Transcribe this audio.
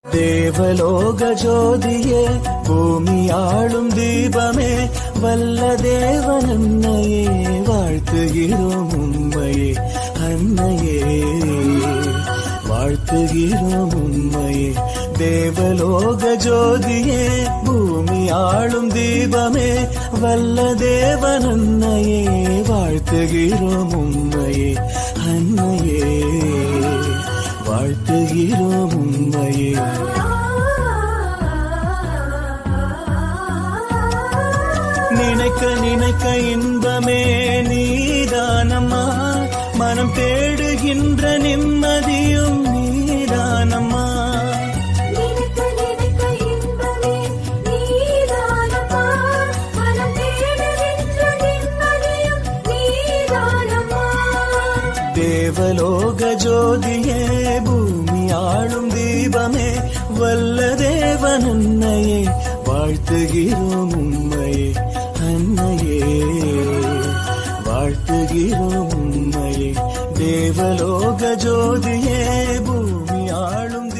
தேவலோக ஜோதியே பூமி ஆளும் தீபமே வல்ல தேவன் அன்னையே வாழ்த்துகிறோம் உம்மையே அன்னையே வாழ்த்துகிறோம் உம்மையே. தேவலோக ஜோதியே பூமி ஆளும் தீபமே வல்ல தேவன் அன்னையே வாழ்த்துகிறோம் உம்மையே அன்னையே வாழ்த்துகிறோம் உம்மையே. நினைக்க நினைக்க இன்பமே நீதானம்மா மனம் தேடுகின்ற நிம்மதியும் நீதானம்மா. தேவலோக ஜோதியே பூமி ஆளும் தீபமே வல்ல தேவன் அன்னையே வாழ்த்துகிறோம் உம்மையே அன்னையே வாழ்த்துகிறோம் உம்மையே. தேவலோக ஜோதியே பூமி ஆளும்